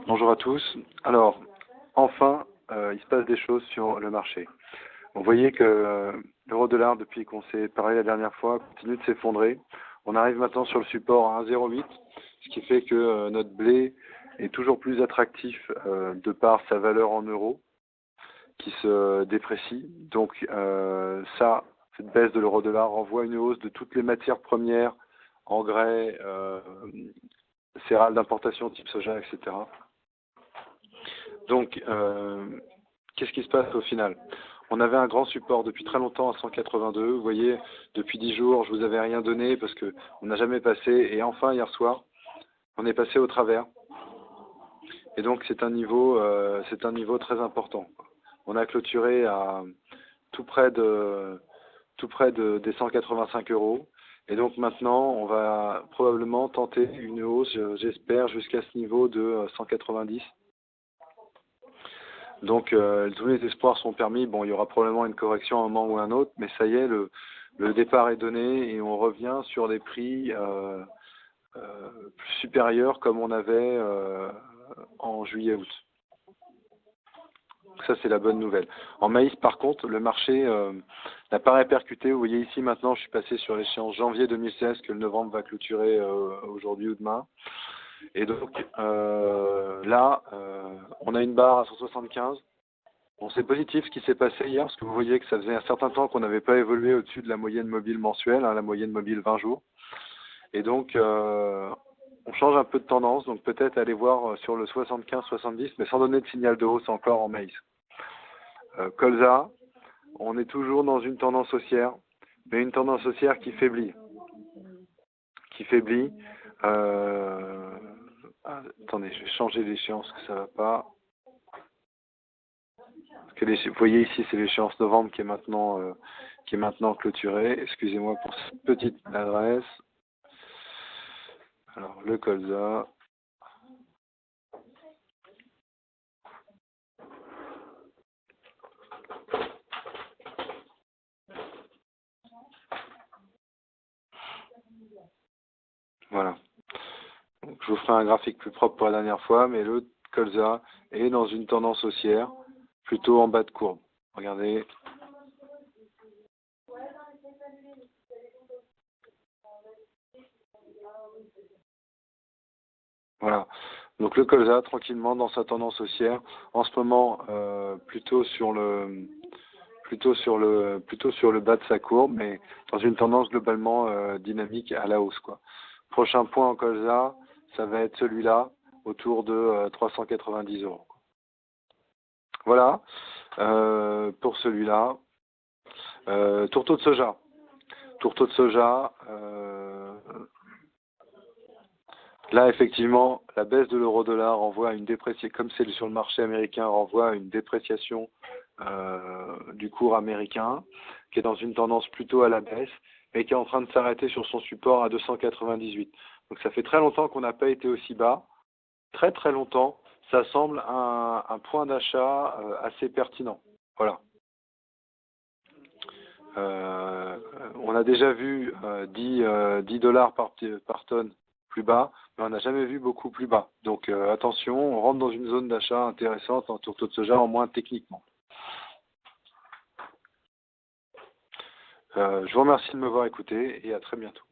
Bonjour à tous. Alors, enfin, il se passe des choses sur le marché. Vous voyez que l'euro-dollar, depuis qu'on s'est parlé la dernière fois, continue de s'effondrer. On arrive maintenant sur le support à 1,08, ce qui fait que notre blé est toujours plus attractif de par sa valeur en euros qui se déprécie. Donc cette baisse de l'euro-dollar renvoie une hausse de toutes les matières premières, engrais, céréales d'importation type soja, etc. Donc, qu'est-ce qui se passe au final? On avait un grand support depuis très longtemps à 182. Vous voyez, depuis 10 jours, je vous avais rien donné parce que on n'a jamais passé. Et enfin, hier soir, on est passé au travers. Et donc, c'est un niveau très important. On a clôturé à tout près des 185 euros. Et donc maintenant, on va probablement tenter une hausse, j'espère, jusqu'à ce niveau de 190. Donc tous les espoirs sont permis. Bon, il y aura probablement une correction à un moment ou à un autre, mais ça y est, le départ est donné et on revient sur des prix plus supérieurs comme on avait en juillet-août. Ça, c'est la bonne nouvelle. En maïs, par contre, le marché n'a pas répercuté. Vous voyez ici, maintenant, je suis passé sur l'échéance janvier 2016 que le novembre va clôturer aujourd'hui ou demain. Et donc, là, on a une barre à 175. Bon, c'est positif ce qui s'est passé hier, parce que vous voyez que ça faisait un certain temps qu'on n'avait pas évolué au-dessus de la moyenne mobile mensuelle, la moyenne mobile 20 jours. Et donc, on change un peu de tendance, donc peut-être aller voir sur le 75-70, mais sans donner de signal de hausse encore en maïs. Colza, on est toujours dans une tendance haussière, mais une tendance haussière qui faiblit. Attendez, je vais changer l'échéance, que ça va pas. Vous voyez ici, c'est l'échéance novembre qui est maintenant clôturée. Excusez-moi pour cette petite adresse. Alors, le colza. Voilà. Donc, je vous ferai un graphique plus propre pour la dernière fois, mais le colza est dans une tendance haussière, plutôt en bas de courbe. Regardez. Voilà. Donc le colza tranquillement dans sa tendance haussière. En ce moment, plutôt sur le bas de sa courbe, mais dans une tendance globalement dynamique à la hausse, quoi. Prochain point en colza, ça va être celui-là, autour de 390 euros. Voilà pour celui-là. Tourteau de soja. Tourteau de soja. Là, effectivement, la baisse de l'euro-dollar renvoie à une dépréciation, comme c'est sur le marché américain, renvoie à une dépréciation du cours américain, qui est dans une tendance plutôt à la baisse, mais qui est en train de s'arrêter sur son support à 298. Donc ça fait très longtemps qu'on n'a pas été aussi bas, très très longtemps. Ça semble un point d'achat assez pertinent. Voilà. On a déjà vu 10 dollars par tonne plus bas, mais on n'a jamais vu beaucoup plus bas. Donc attention, on rentre dans une zone d'achat intéressante en tourteau de soja, en moins techniquement. Je vous remercie de m'avoir écouté et à très bientôt.